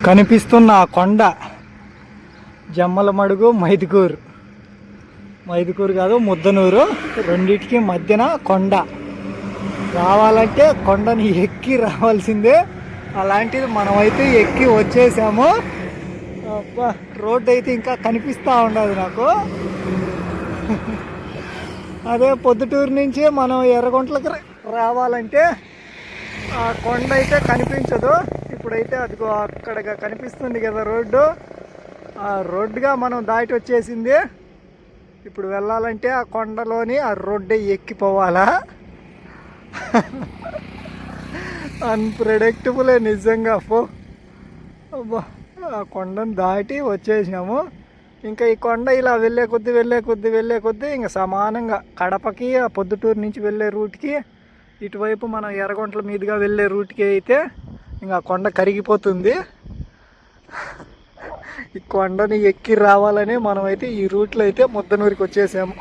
కనిపిస్తున్న ఆ కొండ జమ్మలమడుగు మైదుకూరు కాదు ముద్దనూరు, రెండిటికి మధ్యన కొండ. రావాలంటే కొండని ఎక్కి రావాల్సిందే. అలాంటిది మనమైతే ఎక్కి వచ్చేసాము. అబ్బా, రోడ్డు అయితే ఇంకా కనిపిస్తూ ఉండదు నాకు. అదే పొద్దుటూరు నుంచి మనం ఎర్రగుంట్లకి రావాలంటే ఆ కొండ అయితే కనిపించదు. ఇప్పుడైతే అదిగో అక్కడ కనిపిస్తుంది కదా రోడ్డు, ఆ రోడ్డుగా మనం దాటి వచ్చేసింది. ఇప్పుడు వెళ్ళాలంటే ఆ కొండలోని ఆ రోడ్డే ఎక్కిపోవాలా. అన్ప్రెడిక్టబులే నిజంగా. అబ్బా, ఆ కొండను దాటి వచ్చేసినాము. ఇంకా ఈ కొండ ఇలా వెళ్ళే కొద్దీ ఇంకా సమానంగా కడపకి, ఆ పొద్దుటూరు నుంచి వెళ్ళే రూట్కి, ఇటువైపు మనం ఎర్రగుంట్ల మీదుగా వెళ్ళే రూట్కి అయితే ఇంకా కొండ కరిగిపోతుంది. ఈ కొండని ఎక్కి రావాలని మనమైతే ఈ రూట్లో అయితే ముద్దనూరికి వచ్చేసాము.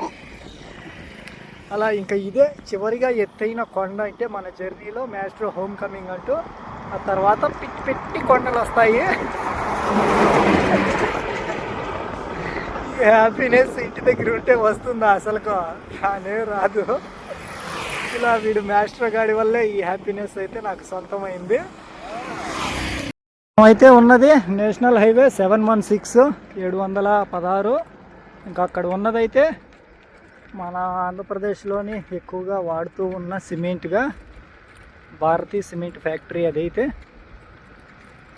అలా ఇంకా ఇదే చివరిగా ఎత్తైన కొండ అంటే మన జర్నీలో మాస్ట్రో హోమ్ కమింగ్ అంటూ. ఆ తర్వాత పెట్టి కొండలు వస్తాయి. హ్యాపీనెస్ ఇంటి దగ్గర ఉంటే వస్తుందా అసలుకో? కానీ రాదు. ఇలా వీడు మాస్టర్ గాడి వల్లే ఈ హ్యాపీనెస్ అయితే నాకు సొంతమైంది. అయితే ఉన్నది నేషనల్ హైవే 716 716. ఇంకా అక్కడ ఉన్నదైతే మన ఆంధ్రప్రదేశ్లోని ఎక్కువగా వాడుతూ ఉన్న సిమెంట్గా భారతీ సిమెంట్ ఫ్యాక్టరీ అదైతే.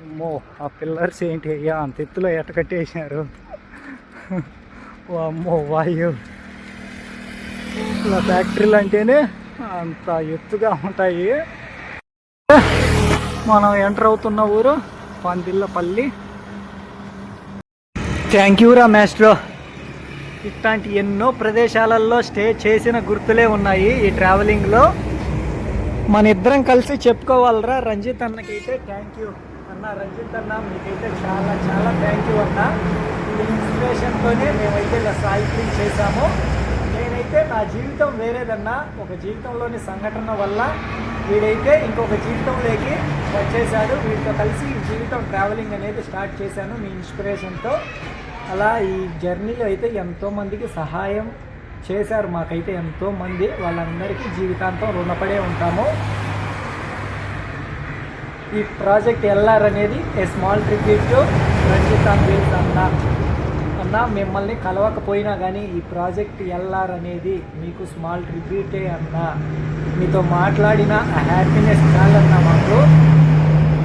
అమ్మో, ఆ పిల్లర్స్ ఏంటి అయ్యా అంత ఎత్తులో ఎట్ట కట్టేసినారు. అమ్మో వాయు, ఇలా ఫ్యాక్టరీలు అంటేనే అంత ఎత్తుగా ఉంటాయి. మనం ఎంటర్ అవుతున్న ఊరు పందిళ్ళపల్లి. థ్యాంక్ యూ రా మాస్ట్రో. ఇట్లాంటి ఎన్నో ప్రదేశాలలో స్టే చేసిన గుర్తులే ఉన్నాయి ఈ ట్రావెలింగ్లో. మన ఇద్దరం కలిసి చెప్పుకోవాలరా. రంజిత్ అన్నకైతే థ్యాంక్ యూ అన్న. రంజిత్ అన్న, మీకైతే చాలా చాలా థ్యాంక్ యూ అన్న. ఈ ఇన్స్పిరేషన్తోనే మేమైతే ఇలా సైక్లింగ్ చేశాము. నేనైతే నా జీవితం వేరేదన్నా, ఒక జీవితంలోని సంఘటన వల్ల వీడైతే ఇంకొక జీవితంలోకి వచ్చేసాడు. వీడితో కలిసి ఈ జీవితం ట్రావెలింగ్ అనేది స్టార్ట్ చేశాను మీ ఇన్స్పిరేషన్తో. అలా ఈ జర్నీలో అయితే ఎంతోమందికి సహాయం చేశారు మాకైతే ఎంతోమంది. వాళ్ళందరికీ జీవితాంతం రుణపడే ఉంటాము. ఈ ప్రాజెక్ట్ ఎల్ఆర్ అనేది a small tribute to Ranjith on wheels అన్న. మిమ్మల్ని కలవకపోయినా కానీ ఈ ప్రాజెక్ట్ ఎల్ఆర్ అనేది మీకు స్మాల్ ట్రిబ్యూటే అన్న. మీతో మాట్లాడిన ఆ హ్యాపీనెస్ చాలన్నా మాకు.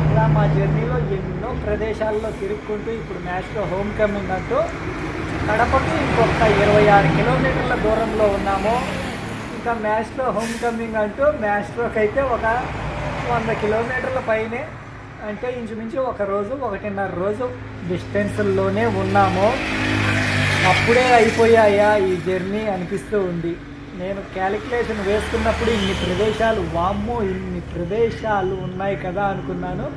ఇలా మా జర్నీలో ఎన్నో ప్రదేశాల్లో తిరుక్కుంటూ ఇప్పుడు మాస్ట్రో హోమ్ కమింగ్ అంటూ కడపకి ఇంకొక 26 కిలోమీటర్ల దూరంలో ఉన్నాము. ఇంకా మాస్ట్రో హోమ్ కమింగ్ అంటూ మాస్ట్రోకి అయితే ఒక 100 కిలోమీటర్ల పైనే, అంటే ఇంచుమించు 1.5 రోజు డిస్టెన్స్లోనే ఉన్నాము. అప్పుడే అయిపోయాయా ఈ జర్నీ అనిపిస్తూ ఉంది. నేను క్యాలిక్యులేషన్ వేసుకున్నప్పుడు ఇన్ని ప్రదేశాలు, వామ్మో ఇన్ని ప్రదేశాలు ఉన్నాయి కదా అనుకున్నాను.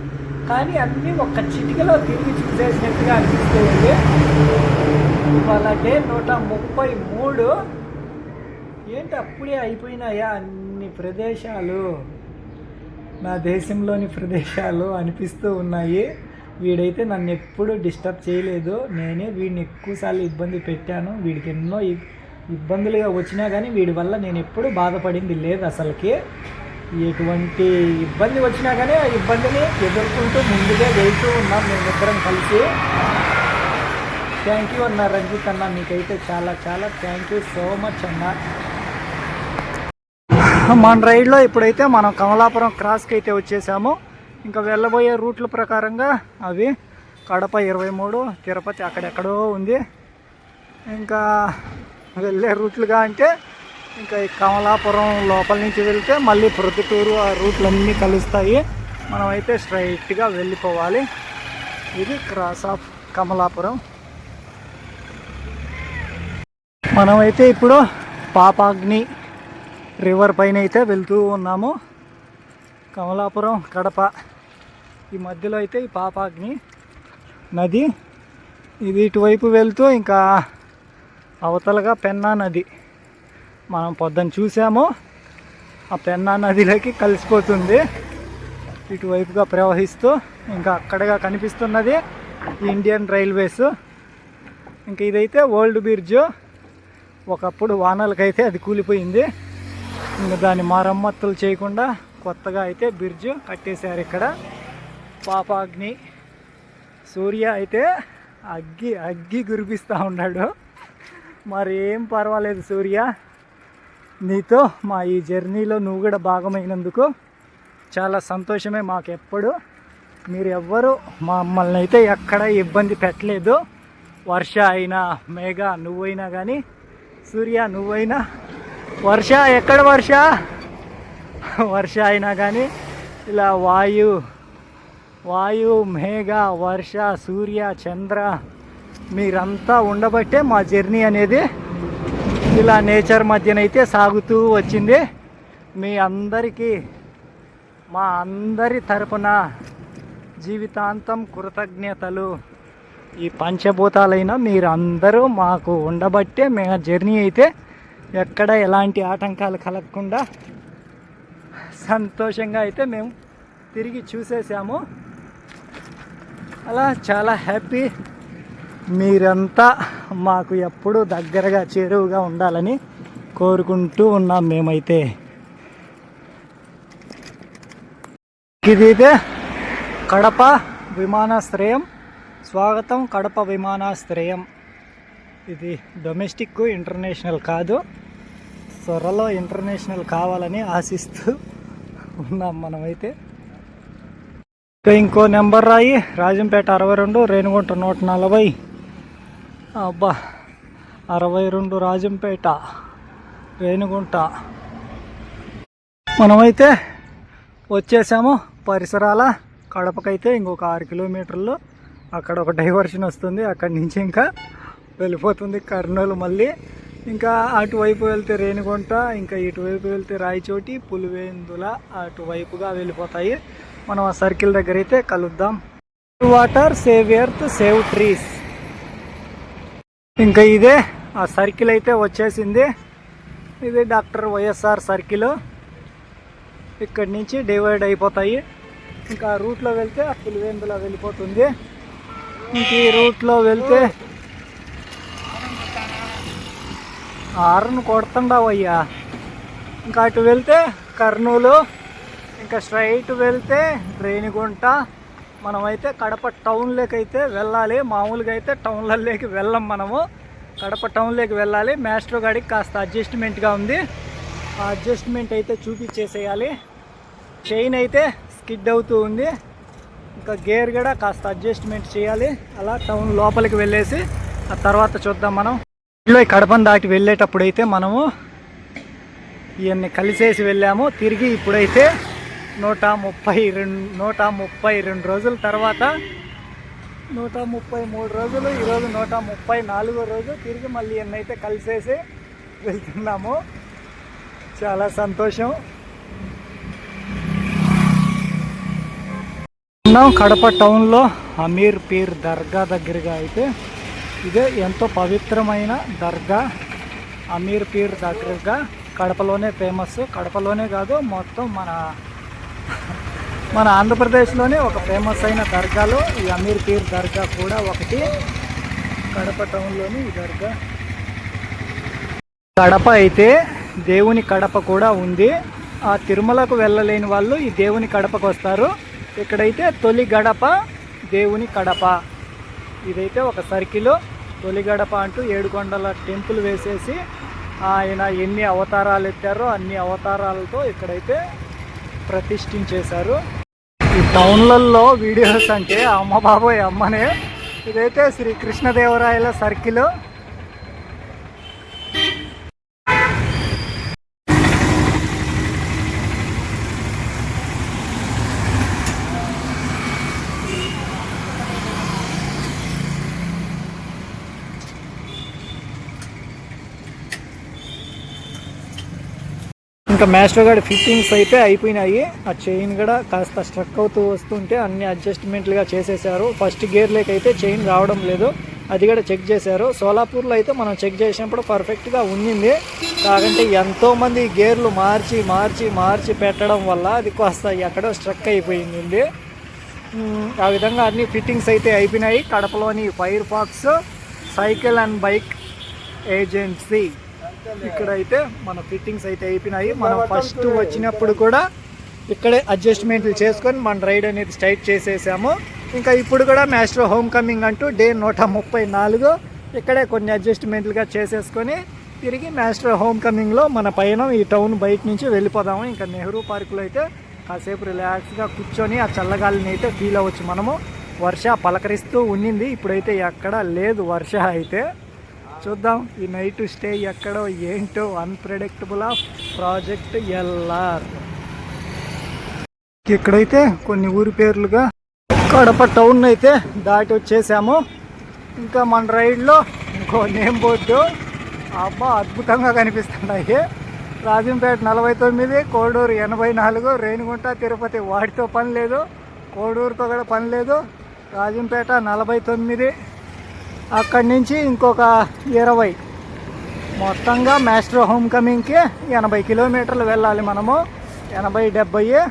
కానీ అన్నీ ఒక్క చిటికలో తిరిగి చూసేసినట్టుగా అనిపిస్తూ ఉంది. ఇవాళ డే 133. ఏంటి అప్పుడే అయిపోయినాయా అన్ని ప్రదేశాలు, నా దేశంలోని ప్రదేశాలు అనిపిస్తూ ఉన్నాయి. వీడైతే నన్ను ఎప్పుడు డిస్టర్బ్ చేయలేదు. నేనే వీడిని ఎక్కువసార్లు ఇబ్బంది పెట్టాను. వీడికి ఎన్నో ఇబ్బందులుగా వచ్చినా కానీ వీడి వల్ల నేను ఎప్పుడు బాధపడింది లేదు అసలుకి. ఎటువంటి ఇబ్బంది వచ్చినా కానీ ఆ ఇబ్బందిని ఎదుర్కొంటూ ముందుగా వెళ్తూ ఉన్నాం మేమిద్దరం కలిసి. థ్యాంక్ యూ అన్న రంజిత్ అన్న, మీకైతే చాలా చాలా థ్యాంక్ యూ సో మచ్ అన్న. మన రైడ్లో ఇప్పుడైతే మనం కమలాపురం క్రాస్కి అయితే వచ్చేసాము. ఇంకా వెళ్ళబోయే రూట్ల ప్రకారంగా అవి కడప 23, తిరుపతి అక్కడెక్కడో ఉంది. ఇంకా వెళ్ళే రూట్లుగా అంటే ఇంకా ఈ కమలాపురం లోపల నుంచి వెళ్తే మళ్ళీ ప్రొద్దుటూరు, ఆ రూట్లన్నీ కలుస్తాయి. మనమైతే స్ట్రైట్గా వెళ్ళిపోవాలి. ఇది క్రాస్ ఆఫ్ కమలాపురం. మనమైతే ఇప్పుడు పాపాగ్ని రివర్ పైన అయితే వెళ్తూ ఉన్నాము. కమలాపురం కడప ఈ మధ్యలో అయితే ఈ పాపాగ్ని నది. ఇది ఇటువైపు వెళ్తూ ఇంకా అవతలగా పెన్నా నది మనం పొద్దున చూసాము. ఆ పెన్నా నదిలోకి కలిసిపోతుంది. ఇటువైపుగా ప్రవహిస్తూ ఇంకా అక్కడగా కనిపిస్తున్నది ఇండియన్ రైల్వేస్. ఇంక ఇదైతే ఓల్డ్ బ్రిడ్జ్. ఒకప్పుడు వానలకైతే అది కూలిపోయింది. ఇంకా దాన్ని మరమ్మతులు చేయకుండా కొత్తగా అయితే బ్రిడ్జ్ కట్టేశారు ఇక్కడ. పాపాగ్ని సూర్య అయితే అగ్గి కురిపిస్తూ ఉన్నాడు. మరి ఏం పర్వాలేదు సూర్య, నీతో మా ఈ జర్నీలో నువ్వు కూడా భాగమైనందుకు చాలా సంతోషమే మాకెప్పుడు. మీరు ఎవ్వరు మమ్మల్ని అయితే ఎక్కడ ఇబ్బంది పెట్టలేదు. వర్ష అయినా, మేఘ నువ్వైనా కానీ, సూర్య నువ్వైనా, వర్ష ఎక్కడ వర్ష అయినా కానీ ఇలా వాయు, మేఘ, వర్ష, సూర్య, చంద్ర మీరంతా ఉండబట్టే మా జర్నీ అనేది ఇలా నేచర్ మధ్యనైతే సాగుతూ వచ్చింది. మీ అందరికీ మా అందరి తరపున జీవితాంతం కృతజ్ఞతలు. ఈ పంచభూతాలైన మీరు అందరూ మాకు ఉండబట్టే మేము జర్నీ అయితే ఎక్కడ ఎలాంటి ఆటంకాలు కలగకుండా సంతోషంగా అయితే మేము తిరిగి చూసేసాము. అలా చాలా హ్యాపీ. మీరంతా మాకు ఎప్పుడూ దగ్గరగా చేరువుగా ఉండాలని కోరుకుంటూ ఉన్నాం మేమైతే. ఇదైతే కడప విమానాశ్రయం. స్వాగతం కడప విమానాశ్రయం. ఇది డొమెస్టిక్, ఇంటర్నేషనల్ కాదు. త్వరలో ఇంటర్నేషనల్ కావాలని ఆశిస్తూ ఉన్నాం మనమైతే. ఇంకో నెంబర్ రాయి, రాజంపేట 62, రేణిగుంట 140. అబ్బా 62 రాజంపేట, రేణిగుంట. మనమైతే వచ్చేసాము పరిసరాల. కడపకైతే ఇంకొక 6 కిలోమీటర్లు. అక్కడ ఒక డైవర్షన్ వస్తుంది, అక్కడి నుంచి ఇంకా వెళ్ళిపోతుంది కర్నూలు. మళ్ళీ ఇంకా అటువైపు వెళ్తే రేణిగుంట, ఇంకా ఇటువైపు వెళ్తే రాయచోటి, పులివెందుల అటువైపుగా వెళ్ళిపోతాయి. మనం ఆ సర్కిల్ దగ్గర అయితే కలుద్దాం. Water save earth save trees. ఇంకా ఇదే ఆ సర్కిల్ అయితే వచ్చేసింది. ఇది డాక్టర్ వైఎస్ఆర్ సర్కిల్. ఇక్కడి నుంచి డివైడ్ అయిపోతాయి. ఇంకా ఆ రూట్లో వెళ్తే ఆ పులివెందుల వెళ్ళిపోతుంది. ఇంక ఈ రూట్లో వెళ్తే హార్న్ కొడుతుండవయ్యా. ఇంకా అటు వెళ్తే కర్నూలు, ఇంకా స్ట్రైట్ వెళ్తే రేణిగుంట. మనమైతే కడప టౌన్లోకి అయితే వెళ్ళాలి. మామూలుగా అయితే టౌన్లలోకి వెళ్ళం మనము, కడప టౌన్లోకి వెళ్ళాలి. మ్యాస్ట్రో గాడికి కాస్త అడ్జస్ట్మెంట్గా ఉంది. ఆ అడ్జస్ట్మెంట్ అయితే చూపించేసేయాలి. చైన్ అయితే స్కిడ్ అవుతూ ఉంది. ఇంకా గేర్ కూడా కాస్త అడ్జస్ట్మెంట్ చేయాలి. అలా టౌన్ లోపలికి వెళ్ళేసి ఆ తర్వాత చూద్దాం మనం. ఇంట్లో కడపను దాటి వెళ్ళేటప్పుడు అయితే మనము ఇవన్నీ కలిసేసి వెళ్ళాము. తిరిగి ఇప్పుడైతే 132 రోజుల తర్వాత 133 రోజులు, ఈరోజు 134వ రోజు తిరిగి మళ్ళీ ఎన్నైతే కలిసేసి వెళ్తున్నాము. చాలా సంతోషం. ఉన్నాం కడప టౌన్లో అమీర్ పీర్ దర్గా దగ్గరగా. అయితే ఇదే ఎంతో పవిత్రమైన దర్గా. అమీర్ పీర్ దగ్గరగా కడపలోనే ఫేమస్. కడపలోనే కాదు, మొత్తం మన ఆంధ్రప్రదేశ్లోనే ఒక ఫేమస్ అయిన దర్గాలో ఈ అమీర్ పీర్ దర్గా కూడా ఒకటి. కడప టౌన్లోని ఈ దర్గా. కడప అయితే దేవుని కడప కూడా ఉంది. ఆ తిరుమలకు వెళ్ళలేని వాళ్ళు ఈ దేవుని కడపకు వస్తారు. ఇక్కడైతే తొలి గడప దేవుని కడప. ఇదైతే ఒక సర్కిల్. తొలి గడప అంటూ 7 కొండల టెంపుల్ వేసేసి ఆయన ఎన్ని అవతారాలు ఎత్తారో అన్ని అవతారాలతో ఇక్కడైతే ప్రతిష్ఠించేశారు. ఈ టౌన్లలో వీడియోస్ అంటే అమ్మ బాబోయ్ అమ్మనే. ఇదైతే శ్రీ కృష్ణదేవరాయల సర్కిల్. ఇంకా మాస్టర్ గారి ఫిట్టింగ్స్ అయితే అయిపోయినాయి. ఆ చైన్ కూడా కాస్త స్ట్రక్ అవుతూ వస్తుంటే అన్ని అడ్జస్ట్మెంట్లుగా చేసేసారు. ఫస్ట్ గేర్లోకి అయితే చైన్ రావడం లేదు. అది కూడా చెక్ చేశారు. సోలాపూర్లో అయితే మనం చెక్ చేసినప్పుడు పర్ఫెక్ట్గా ఉండింది. కాకంటే ఎంతోమంది గేర్లు మార్చి మార్చి మార్చి పెట్టడం వల్ల అది కాస్త ఎక్కడో స్ట్రక్ అయిపోయింది. ఆ విధంగా అన్ని ఫిట్టింగ్స్ అయితే అయిపోయినాయి. కడపలోని Firefox cycle and bike agency ఇక్కడైతే మన ఫిట్టింగ్స్ అయితే అయిపోయినాయి. మనం ఫస్ట్ వచ్చినప్పుడు కూడా ఇక్కడే అడ్జస్ట్మెంట్లు చేసుకొని మన రైడ్ అనేది స్టార్ట్ చేసేసాము. ఇంకా ఇప్పుడు కూడా మాస్టర్ హోమ్ కమింగ్ అంటూ డే 134 ఇక్కడే కొన్ని అడ్జస్ట్మెంట్లుగా చేసేసుకొని తిరిగి మాస్టర్ హోమ్ కమింగ్లో మన పైన ఈ టౌన్ బయట నుంచి వెళ్ళిపోదాము. ఇంకా నెహ్రూ పార్కులో అయితే కాసేపు రిలాక్స్గా కూర్చొని ఆ చల్లగాలిని అయితే ఫీల్ అవ్వచ్చు మనము. వర్ష పలకరిస్తూ ఉండింది, ఇప్పుడైతే ఎక్కడా లేదు వర్ష అయితే. చూద్దాం ఈ నైట్ స్టే ఎక్కడో ఏంటో. Unpredictable of project LR. ఇక్కడైతే కొన్ని ఊరి పేర్లుగా కడప టౌన్ అయితే దాటి వచ్చేసాము. ఇంకా మన రైడ్లో ఇంకో నేమ్ బోర్డు అబ్బా అద్భుతంగా కనిపిస్తున్నాయి. రాజంపేట 49, కోడూరు 84, రేణిగుంట తిరుపతి వాటితో పని లేదు, కోడూరుతో కూడా పని లేదు. రాజంపేట 49, అక్కడి నుంచి ఇంకొక 20, మొత్తంగా మాస్టర్ హోమ్ కమింగ్కి 80 కిలోమీటర్లు వెళ్ళాలి మనము. 80-70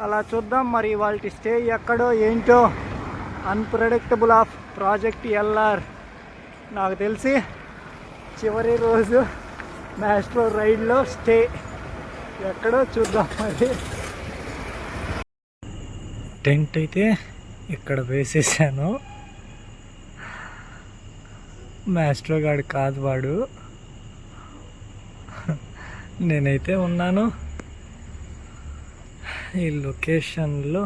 అలా. చూద్దాం మరి వాళ్ళ స్టే ఎక్కడో ఏంటో. Unpredictable of project LR. నాకు తెలిసి చివరి రోజు మాస్టర్ రైడ్లో స్టే ఎక్కడో చూద్దాం మరి. టెంట్ అయితే ఇక్కడ వేసేసాను. మాస్టర్ గాడు కాదు వాడు, నేనైతే ఉన్నాను. ఈ లొకేషన్లో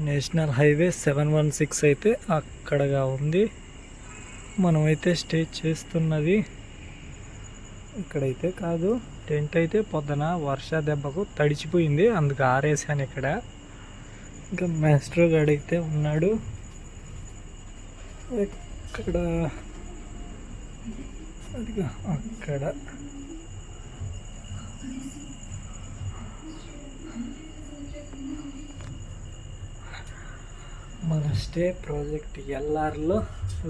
నేషనల్ హైవే 716 అయితే అక్కడగా ఉంది. మనమైతే స్టే చేస్తున్నది ఇక్కడైతే కాదు. టెంట్ అయితే పొద్దున వర్ష దెబ్బకు తడిచిపోయింది, అందుకు ఆరేసాను ఇక్కడ. ఇంకా మాస్టర్ గాడైతే ఉన్నాడు ఇక్కడ, అదిగా అక్కడ. మన స్టే ప్రాజెక్ట్ ఎల్ఆర్లో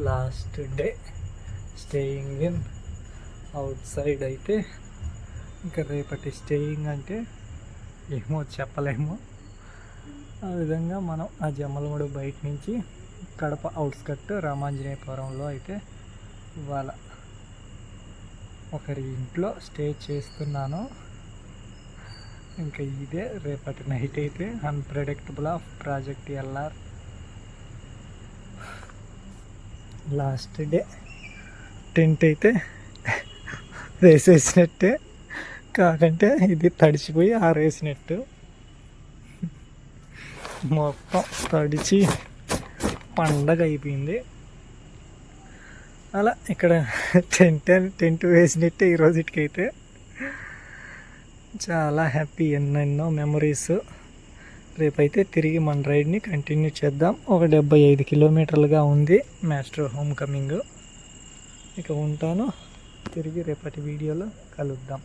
last day staying in outside అయితే. ఇంకా రేపటి స్టేయింగ్ అంటే ఏమో చెప్పలేము. ఆ విధంగా మనం ఆ జమ్మలమూడు బయట నుంచి కడప అవుట్స్కట్ రామాంజనేయపురంలో అయితే ఇవాళ ఒకరి ఇంట్లో స్టే చేస్తున్నాను. ఇంకా ఇదే రేపటి నైట్ అయితే unpredictable of project LR last day. Tent అయితే వేసేసినట్టే, కాకంటే ఇది తడిచిపోయి ఆరేసినట్టు. మొత్తం తడిచి పండగ అయిపోయింది. అలా ఇక్కడ టెంట్ వేసినట్టే ఈరోజుకైతే. చాలా హ్యాపీ, ఎన్నెన్నో మెమరీస్. రేపైతే తిరిగి మన రైడ్ని కంటిన్యూ చేద్దాం. ఒక 75 కిలోమీటర్లుగా ఉంది మాస్టర్ హోమ్ కమింగ్. ఇక ఉంటాను, తిరిగి రేపటి వీడియోలో కలుద్దాం.